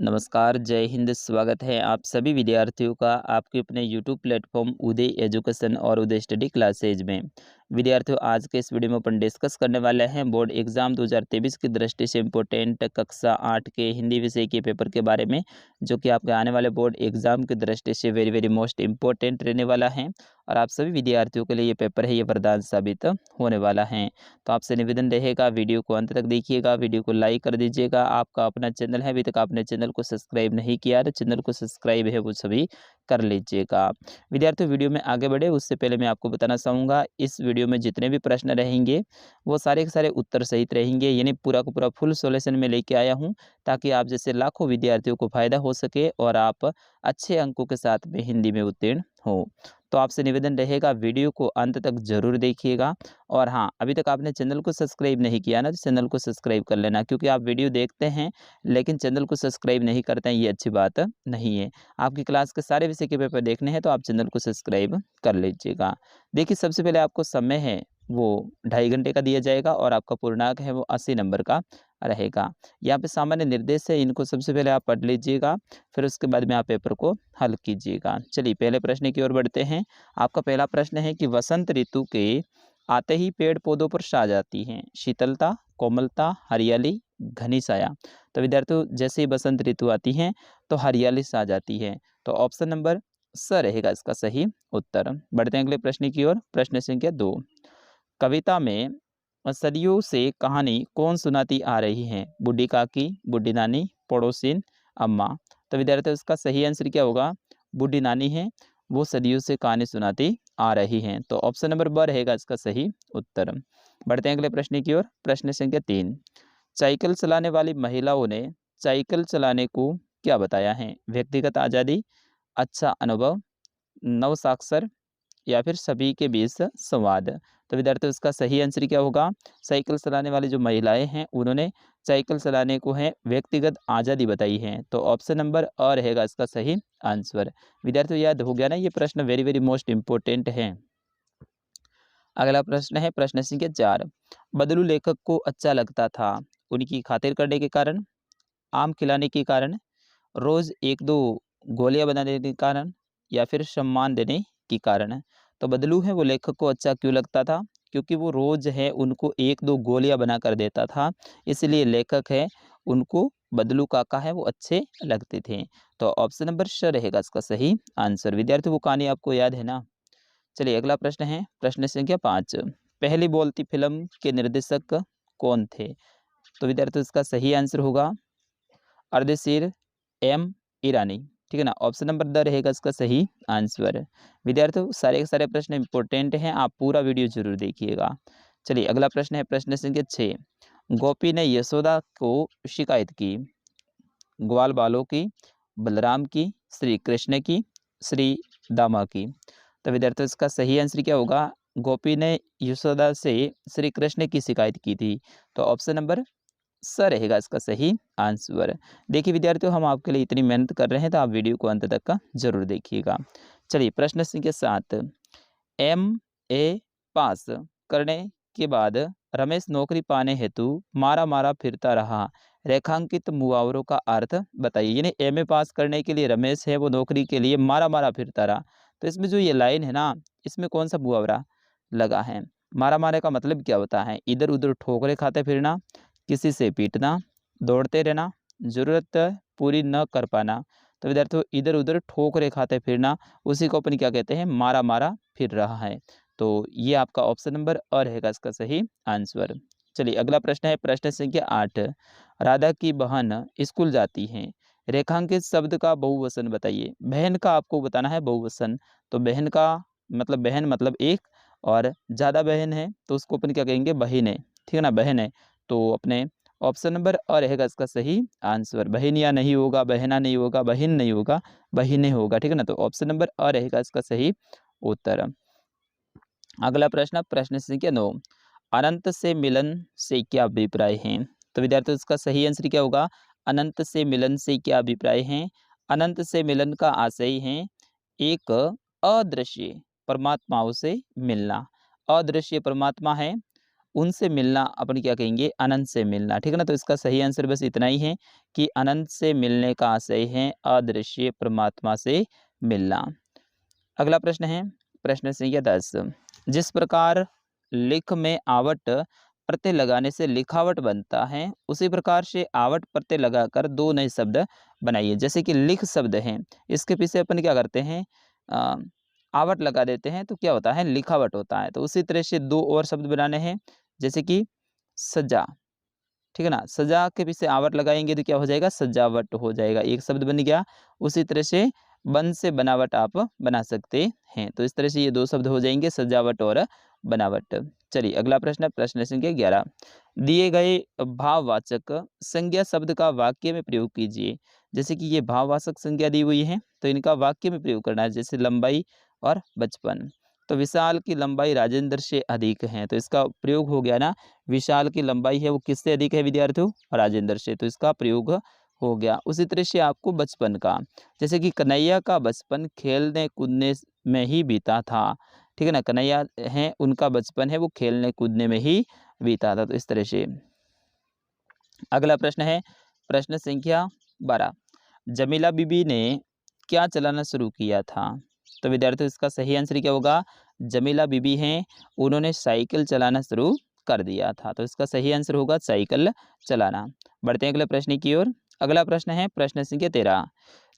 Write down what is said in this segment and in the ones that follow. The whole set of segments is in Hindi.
नमस्कार, जय हिंद। स्वागत है आप सभी विद्यार्थियों का आपके अपने यूट्यूब प्लेटफॉर्म उदय एजुकेशन और उदय स्टडी क्लासेज में। विद्यार्थियों, आज के इस वीडियो में अपन डिस्कस करने वाले हैं बोर्ड एग्जाम 2023 की दृष्टि से इम्पोर्टेंट कक्षा 8 के हिंदी विषय के पेपर के बारे में, जो कि आपके आने वाले बोर्ड एग्जाम की दृष्टि से वेरी वेरी मोस्ट इम्पोर्टेंट रहने वाला है। और आप सभी विद्यार्थियों के लिए ये पेपर है, ये वरदान साबित होने वाला है। तो आपसे निवेदन रहेगा, वीडियो को अंत तक देखिएगा, वीडियो को लाइक कर दीजिएगा। आपका अपना चैनल है, अभी तक आपने चैनल को सब्सक्राइब नहीं किया तो चैनल को सब्सक्राइब है वो सभी कर लीजिएगा। विद्यार्थियों, वीडियो में आगे बढ़े उससे पहले मैं आपको बताना चाहूँगा, इस वीडियो में जितने भी प्रश्न रहेंगे वो सारे के सारे उत्तर सहित रहेंगे, यानी पूरा का पूरा फुल सॉल्यूशन में लेके आया हूँ, ताकि आप जैसे लाखों विद्यार्थियों को फायदा हो सके और आप अच्छे अंकों के साथ में हिंदी में उत्तीर्ण हो। तो आपसे निवेदन रहेगा, वीडियो को अंत तक जरूर देखिएगा। और हाँ, अभी तक आपने चैनल को सब्सक्राइब नहीं किया ना, तो चैनल को सब्सक्राइब कर लेना, क्योंकि आप वीडियो देखते हैं लेकिन चैनल को सब्सक्राइब नहीं करते हैं, ये अच्छी बात नहीं है। आपकी क्लास के सारे विषय के पेपर देखने हैं तो आप चैनल को सब्सक्राइब कर लीजिएगा। देखिए, सबसे पहले आपको समय है वो 2.5 घंटे का दिया जाएगा और आपका पूर्णांक है वो 80 नंबर का रहेगा। यहाँ पे सामान्य निर्देश है, इनको सबसे पहले आप पढ़ लीजिएगा, फिर उसके बाद में आप पेपर को हल कीजिएगा। चलिए पहले प्रश्न की ओर बढ़ते हैं। आपका पहला प्रश्न है कि वसंत ऋतु के आते ही पेड़ पौधों पर छा जाती हैं शीतलता, कोमलता, हरियाली, घनी छाया। तो विद्यार्थियों, जैसे ही बसंत ऋतु आती है तो हरियाली छा जाती है। तो ऑप्शन नंबर स रहेगा इसका सही उत्तर। बढ़ते हैं अगले प्रश्न की ओर। प्रश्न संख्या 2। कविता में सदियों से कहानी कौन सुनाती आ रही है? बूढ़ी काकी, बूढ़ी नानी, पड़ोसिन, अम्मा। तो विद्यार्थियों, इसका सही आंसर क्या होगा? बूढ़ी नानी है, वो सदियों से कहानी सुनाती आ रही हैं। तो ऑप्शन नंबर ब रहेगा इसका सही उत्तर। बढ़ते हैं अगले प्रश्न की ओर। प्रश्न संख्या 3। साइकिल चलाने वाली महिलाओं ने साइकिल चलाने को क्या बताया है? व्यक्तिगत आज़ादी, अच्छा अनुभव, नव साक्षर, या फिर सभी के बीच संवाद। तो विद्यार्थियों, इसका सही आंसर क्या होगा? साइकिल चलाने वाली जो महिलाएं हैं उन्होंने साइकिल चलाने को है व्यक्तिगत आज़ादी बताई है। तो ऑप्शन नंबर अ रहेगा इसका सही आंसर। विद्यार्थियों, याद हो गया ना, ये प्रश्न वेरी वेरी मोस्ट इम्पोर्टेंट है। अगला प्रश्न है प्रश्न संख्या 4। बदलू लेखक को अच्छा लगता था, उनकी खातिर करने के कारण, आम खिलाने के कारण, रोज एक दो गोलियां बना देने के कारण, या फिर सम्मान देने के कारण। तो बदलू है वो लेखक को अच्छा क्यों लगता था? क्योंकि वो रोज है उनको एक दो गोलियां बना कर देता था, इसलिए लेखक है उनको बदलू काका है वो अच्छे लगते थे। तो ऑप्शन नंबर श रहेगा इसका सही आंसर। विद्यार्थी, वो कहानी आपको याद है ना? चलिए अगला प्रश्न है प्रश्न संख्या 5। पहली बोलती फिल्म के निर्देशक कौन थे? तो विद्यार्थी, इसका सही आंसर होगा अर्धशीर एम ईरानी। ठीक है ना? ऑप्शन नंबर द रहेगा इसका सही आंसर। विद्यार्थियों, सारे के सारे प्रश्न इंपॉर्टेंट हैं, आप पूरा वीडियो जरूर देखिएगा। चलिए अगला प्रश्न है प्रश्न संख्या 6। गोपी ने यशोदा को शिकायत की, ग्वाल बालों की, बलराम की, श्री कृष्ण की, श्री दामा की। तो विद्यार्थियों, इसका सही आंसर क्या होगा? गोपी ने यशोदा से श्री कृष्ण की शिकायत की थी। तो ऑप्शन नंबर स रहेगा इसका सही आंसर। देखिए विद्यार्थियों, हम आपके लिए इतनी मेहनत कर रहे हैं तो आप वीडियो को अंत तक का जरूर देखिएगा। चलिए प्रश्न संख्या 7। MA पास करने के बाद रमेश नौकरी पाने हेतु मारा मारा फिरता रहा, रेखांकित मुहावरों का अर्थ बताइए। यानी MA पास करने के लिए रमेश है वो नौकरी के लिए मारा मारा फिरता रहा। तो इसमें जो ये लाइन है ना, इसमें कौन सा मुहावरा लगा है? मारा मारे का मतलब क्या होता है? इधर उधर ठोकरे खाते फिरना, किसी से पीटना, दौड़ते रहना, ज़रूरत पूरी न कर पाना। तो विद्यार्थियों, इधर उधर ठोकरे खाते फिरना, उसी को अपन क्या कहते हैं? मारा मारा फिर रहा है। तो ये आपका ऑप्शन नंबर अ रहेगा इसका सही आंसर। चलिए अगला प्रश्न है प्रश्न संख्या 8। राधा की बहन स्कूल जाती हैं, रेखांकित शब्द का बहुवचन बताइए। बहन का आपको बताना है बहुवचन। तो बहन का मतलब बहन मतलब एक, और ज़्यादा बहन है तो उसको अपन क्या कहेंगे? बहिन है। ठीक है ना? बहन है। तो अपने ऑप्शन नंबर अ रहेगा इसका सही आंसर। बहनिया नहीं होगा, बहना नहीं होगा, बहिन नहीं होगा, बहिने होगा। ठीक है ना? तो ऑप्शन नंबर अ रहेगा इसका सही उत्तर। अगला प्रश्न प्रश्न संख्या 9। अनंत से मिलन से क्या अभिप्राय है? तो विद्यार्थियों, इसका सही आंसर क्या होगा? अनंत से मिलन से क्या अभिप्राय है? अनंत से मिलन का आशय है एक अदृश्य परमात्माओं से मिलना। अदृश्य परमात्मा है उनसे मिलना अपन क्या कहेंगे, अनंत से मिलना, ठीक है ना। तो इसका सही आंसर बस इतना ही है कि अनंत से मिलने का आशय है अदृश्य परमात्मा से मिलना। अगला प्रश्न है प्रश्न संख्या 10। जिस प्रकार लिख में आवट प्रत्यय लगाने से लिखावट बनता है, उसी प्रकार से आवट प्रत्यय लगाकर दो नए शब्द बनाइए। जैसे कि लिख शब्द है, इसके पीछे अपन क्या करते हैं, अ, आवट लगा देते हैं तो क्या होता है, लिखावट होता है। तो उसी तरह से दो और शब्द बनाने हैं, जैसे कि सजा, ठीक है ना। सजा के पीछे आवट लगाएंगे तो क्या हो जाएगा, सजावट हो जाएगा, एक शब्द बन गया। उसी तरह से बन से बनावट आप बना सकते हैं। तो इस तरह से ये दो शब्द हो जाएंगे, सजावट और बनावट। चलिए अगला प्रश्न है प्रश्न संख्या 11। दिए गए भाववाचक संज्ञा शब्द का वाक्य में प्रयोग कीजिए। जैसे कि ये भाववाचक संज्ञा दी हुई है तो इनका वाक्य में प्रयोग करना है, जैसे लंबाई और बचपन। तो विशाल की लंबाई राजेंद्र से अधिक है, तो इसका प्रयोग हो गया ना, विशाल की लंबाई है वो किससे अधिक है विद्यार्थियों, राजेंद्र से, तो इसका प्रयोग हो गया। उसी तरह से आपको बचपन का, जैसे कि कन्हैया का बचपन खेलने कूदने में ही बीता था, ठीक है ना। कन्हैया है, उनका बचपन है वो खेलने कूदने में ही बीता था। तो इस तरह से अगला प्रश्न है प्रश्न संख्या 12। जमीला बीबी ने क्या चलाना शुरू किया था। तो विद्यार्थियों इसका सही आंसर क्या होगा, जमीला बीबी हैं, उन्होंने साइकिल चलाना शुरू कर दिया था। तो इसका सही आंसर होगा साइकिल चलाना। बढ़ते हैं अगले प्रश्न की ओर। अगला प्रश्न है प्रश्न संख्या 13।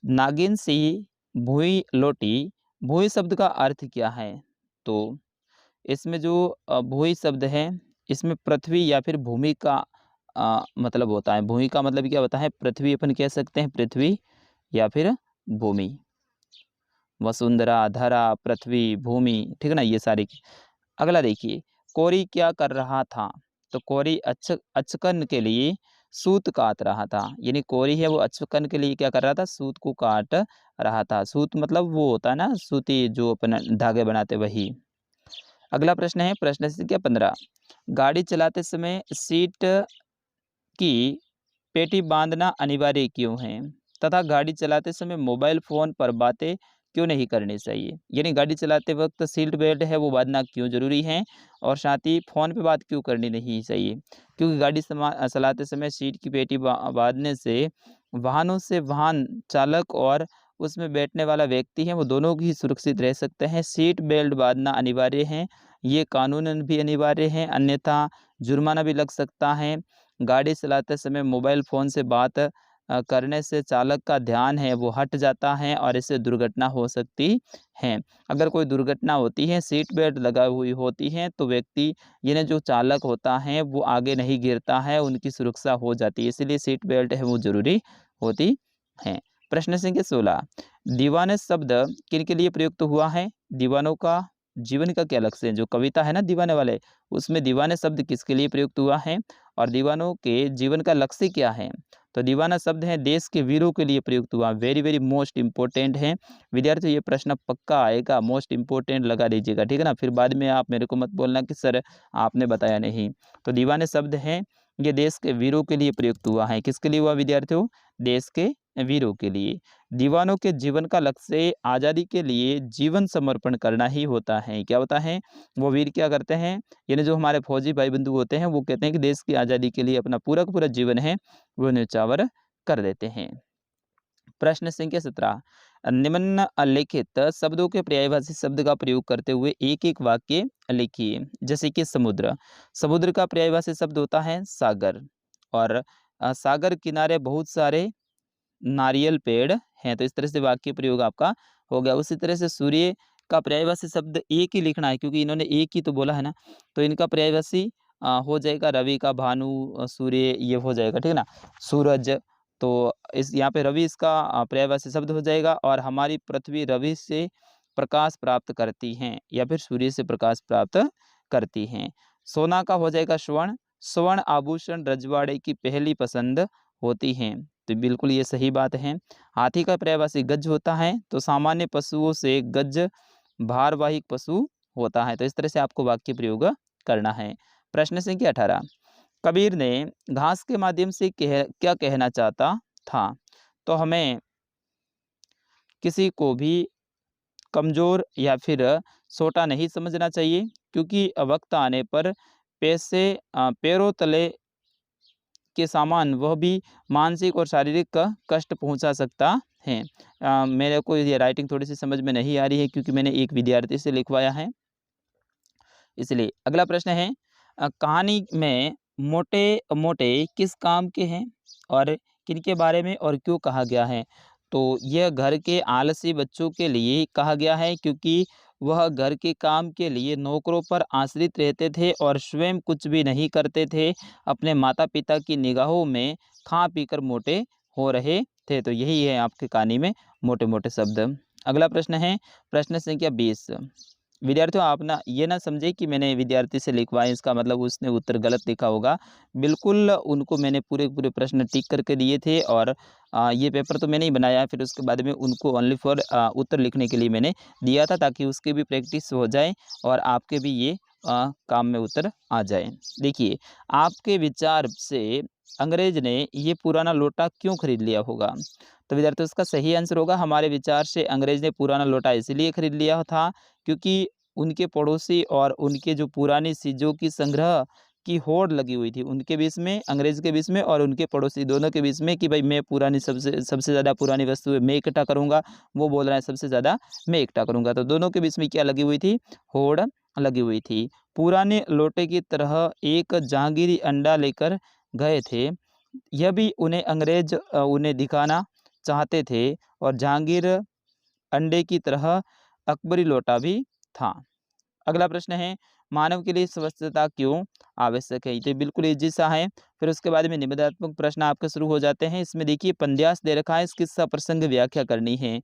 नागिन सी भूई लौटी, भूई शब्द का अर्थ क्या है। तो इसमें जो भूई शब्द है, इसमें पृथ्वी या फिर भूमि का मतलब होता है। भूमि का मतलब क्या होता है, पृथ्वी अपन कह सकते हैं, पृथ्वी या फिर भूमि, वसुंधरा, धरा, पृथ्वी, भूमि, ठीक है ना, ये सारी। अगला देखिए, कोरी क्या कर रहा था। तो कोरी अचकन के लिए सूत काट रहा था, यानी कोरी है वो अचकन के लिए क्या कर रहा था, सूत को काट रहा था। सूत मतलब वो होता है ना, सूती जो अपन धागे बनाते, वही। अगला प्रश्न है प्रश्न संख्या 15। गाड़ी चलाते समय सीट की पेटी बांधना अनिवार्य क्यों है, तथा गाड़ी चलाते समय मोबाइल फोन पर बातें क्यों नहीं करनी चाहिए। यानी गाड़ी चलाते वक्त सीट बेल्ट है वो बांधना क्यों जरूरी है, और साथ ही फोन पे बात क्यों करनी नहीं चाहिए। क्योंकि गाड़ी चलाते समय सीट की पेटी बांधने से वाहनों से वाहन चालक और उसमें बैठने वाला व्यक्ति है वो दोनों ही सुरक्षित रह सकते हैं। सीट बेल्ट बांधना अनिवार्य है, ये कानूनन भी अनिवार्य है, अन्यथा जुर्माना भी लग सकता है। गाड़ी चलाते समय मोबाइल फ़ोन से बात करने से चालक का ध्यान है वो हट जाता है और इससे दुर्घटना हो सकती है। अगर कोई दुर्घटना होती है, सीट बेल्ट लगा हुई होती है, तो व्यक्ति यानी जो चालक होता है वो आगे नहीं गिरता है, उनकी सुरक्षा हो जाती है। इसीलिए सीट बेल्ट है वो ज़रूरी होती है। प्रश्न संख्या 16। दीवाने शब्द किनके लिए प्रयुक्त हुआ है। दीवानों का जीवन का क्या लक्ष्य है। जो कविता है ना दीवाने वाले, उसमें दीवाने शब्द किसके लिए प्रयुक्त हुआ है और दीवानों के जीवन का लक्ष्य क्या है। तो दीवाना शब्द है देश के वीरों के लिए प्रयुक्त हुआ। वेरी वेरी मोस्ट इंपॉर्टेंट है विद्यार्थियों, ये प्रश्न पक्का आएगा, मोस्ट इंपॉर्टेंट लगा दीजिएगा, ठीक है ना। फिर बाद में आप मेरे को मत बोलना कि सर आपने बताया नहीं। तो दीवाने शब्द है ये देश के वीरों के लिए प्रयुक्त हुआ है। किसके लिए हुआ विद्यार्थियों, देश के वीरों के लिए। दीवानों के जीवन का लक्ष्य आज़ादी के लिए जीवन समर्पण करना ही होता है। क्या होता है, वो वीर क्या करते हैं, यानी जो हमारे फौजी भाई बंधु होते हैं वो कहते हैं कि देश की आज़ादी के लिए अपना पूरा का पूरा जीवन है वो न्यौछावर कर देते हैं। प्रश्न संख्या 17। निम्नलिखित शब्दों के पर्यायवाची शब्द का प्रयोग करते हुए एक एक वाक्य लिखिए। जैसे कि समुद्र, समुद्र का पर्यायवाची शब्द होता है सागर, और सागर किनारे बहुत सारे नारियल पेड़ हैं। तो इस तरह से वाक्य प्रयोग आपका हो गया। उसी तरह से सूर्य का पर्यायवाची शब्द एक ही लिखना है, क्योंकि इन्होंने एक ही तो बोला है ना, तो इनका पर्यायवाची हो जाएगा रवि का, भानु, सूर्य, ये हो जाएगा, ठीक है ना, सूरज। तो इस यहाँ पे रवि इसका पर्यायवाची शब्द हो जाएगा। और हमारी पृथ्वी रवि से प्रकाश प्राप्त करती हैं या फिर सूर्य से प्रकाश प्राप्त करती हैं। सोना का हो जाएगा स्वर्ण, स्वर्ण आभूषण रजवाड़े की पहली पसंद होती हैं। तो बिल्कुल ये सही बात है। हाथी का पर्यायवाची गज होता है, तो सामान्य पशुओं से गज भारवाहिक पशु होता है। तो इस तरह से आपको वाक्य प्रयोग करना है। प्रश्न संख्या 18। कबीर ने घास के माध्यम से क्या कहना चाहता था। तो हमें किसी को भी कमज़ोर या फिर छोटा नहीं समझना चाहिए, क्योंकि वक्त आने पर पैरों तले के सामान वह भी मानसिक और शारीरिक कष्ट पहुंचा सकता है। मेरे को ये राइटिंग थोड़ी सी समझ में नहीं आ रही है क्योंकि मैंने एक विद्यार्थी से लिखवाया है, इसलिए। अगला प्रश्न है, कहानी में मोटे मोटे किस काम के हैं और किनके बारे में और क्यों कहा गया है? तो यह घर के आलसी बच्चों के लिए कहा गया है क्योंकि वह घर के काम के लिए नौकरों पर आश्रित रहते थे और स्वयं कुछ भी नहीं करते थे। अपने माता पिता की निगाहों में खा पीकर मोटे हो रहे थे। तो यही है आपकी कहानी में मोटे मोटे शब्द। अगला प्रश्न है, प्रश्न संख्या 20। विद्यार्थियों, आप ना ये ना समझे कि मैंने विद्यार्थी से लिखवाए इसका मतलब उसने उत्तर गलत लिखा होगा। बिल्कुल उनको मैंने पूरे पूरे प्रश्न टिक करके दिए थे और ये पेपर तो मैंने ही बनाया, फिर उसके बाद में उनको ओनली फॉर उत्तर लिखने के लिए मैंने दिया था ताकि उसकी भी प्रैक्टिस हो जाए और आपके भी ये काम में उत्तर आ जाए। देखिए, आपके विचार से अंग्रेज ने ये पुराना लोटा क्यों खरीद लिया होगा? तो विद्यार्थियों, इसका सही आंसर होगा, हमारे विचार से अंग्रेज ने पुराना लोटा इसलिए खरीद लिया था क्योंकि उनके पड़ोसी और उनके जो पुरानी चीज़ों की संग्रह की होड़ लगी हुई थी उनके बीच में, अंग्रेज़ के बीच में और उनके पड़ोसी दोनों के बीच में कि भाई मैं पुरानी सबसे सबसे ज़्यादा पुरानी वस्तुएं मैं इकट्ठा करूँगा, वो बोल रहा है सबसे ज़्यादा मैं इकट्ठा करूँगा। तो दोनों के बीच में क्या लगी हुई थी? होड़ लगी हुई थी। पुराने लोटे की तरह एक जहांगीरी अंडा लेकर गए थे। यह भी उन्हें अंग्रेज उन्हें दिखाना चाहते थे और जहांगीर अंडे की तरह अकबरी लोटा भी था। अगला प्रश्न है, मानव के लिए स्वच्छता क्यों आवश्यक है? ये बिल्कुल ईजी सा है। फिर उसके बाद में निबंधात्मक प्रश्न आपके शुरू हो जाते हैं। इसमें देखिए पन्द्यास दे रखा है, इसकी सप्रसंग व्याख्या करनी है।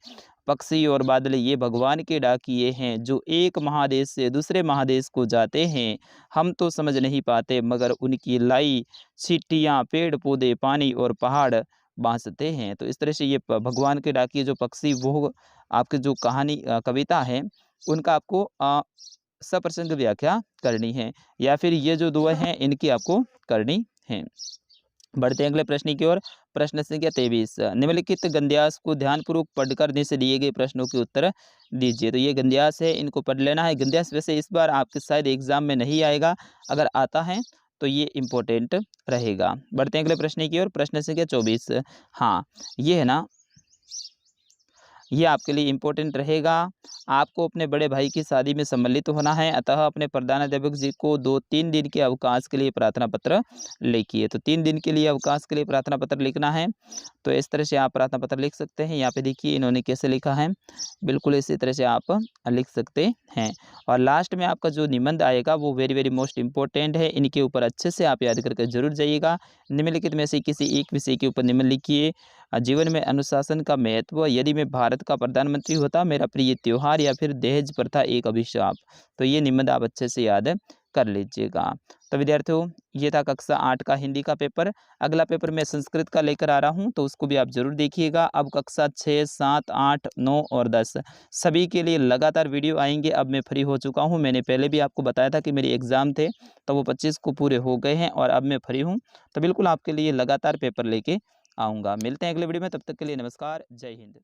पक्षी और बादल ये भगवान के डाकिए हैं जो एक महादेश से दूसरे महादेश को जाते हैं। हम तो समझ नहीं पाते मगर उनकी लाई चींटियाँ, पेड़ पौधे, पानी और पहाड़ बाँसते हैं। तो इस तरह से ये भगवान के डाकिए जो पक्षी वो आपकी जो कहानी कविता है उनका आपको सप्रसंग व्याख्या करनी है या फिर ये जो दुआ हैं इनकी आपको करनी है। बढ़ते हैं अगले प्रश्न की ओर। प्रश्न संख्या 23। निम्नलिखित गद्यांश को ध्यानपूर्वक पढ़कर नीचे दिए गए प्रश्नों के उत्तर दीजिए। तो ये गद्यांश है, इनको पढ़ लेना है। गद्यांश वैसे इस बार आपके शायद एग्जाम में नहीं आएगा, अगर आता है तो ये इम्पोर्टेंट रहेगा। बढ़ते हैं अगले प्रश्न की ओर। प्रश्न संख्या 24। हाँ, ये है ना, ये आपके लिए इम्पोर्टेंट रहेगा। आपको अपने बड़े भाई की शादी में सम्मिलित होना है, अतः अपने प्रधानाध्यापक जी को 2-3 दिन के अवकाश के लिए प्रार्थना पत्र लिखिए। तो 3 दिन के लिए अवकाश के लिए प्रार्थना पत्र लिखना है। तो इस तरह से आप प्रार्थना पत्र लिख सकते हैं। यहाँ पे देखिए इन्होंने कैसे लिखा है, बिल्कुल इसी तरह से आप लिख सकते हैं। और लास्ट में आपका जो निबंध आएगा वो वेरी वेरी मोस्ट इम्पोर्टेंट है। इनके ऊपर अच्छे से आप याद करके जरूर जाइएगा। निम्नलिखित में से किसी एक विषय के ऊपर निबंध लिखिए। जीवन में अनुशासन का महत्व, यदि मैं भारत का प्रधानमंत्री होता, मेरा प्रिय त्योहार, या फिर दहेज प्रथा एक अभिशाप। तो ये निबंध आप अच्छे से याद कर लीजिएगा। तो विद्यार्थियों, ये था कक्षा 8 का हिंदी का पेपर। अगला पेपर मैं संस्कृत का लेकर आ रहा हूँ, तो उसको भी आप जरूर देखिएगा। अब कक्षा 6, 7, 8, 9 और 10 सभी के लिए लगातार वीडियो आएंगे। अब मैं फ्री हो चुका हूँ। मैंने पहले भी आपको बताया था कि मेरे एग्ज़ाम थे, तो वो 25 को पूरे हो गए हैं और अब मैं फ्री हूँ। तो बिल्कुल आपके लिए लगातार पेपर लेके आऊँगा। मिलते हैं अगले वीडियो में, तब तक के लिए नमस्कार, जय हिंद।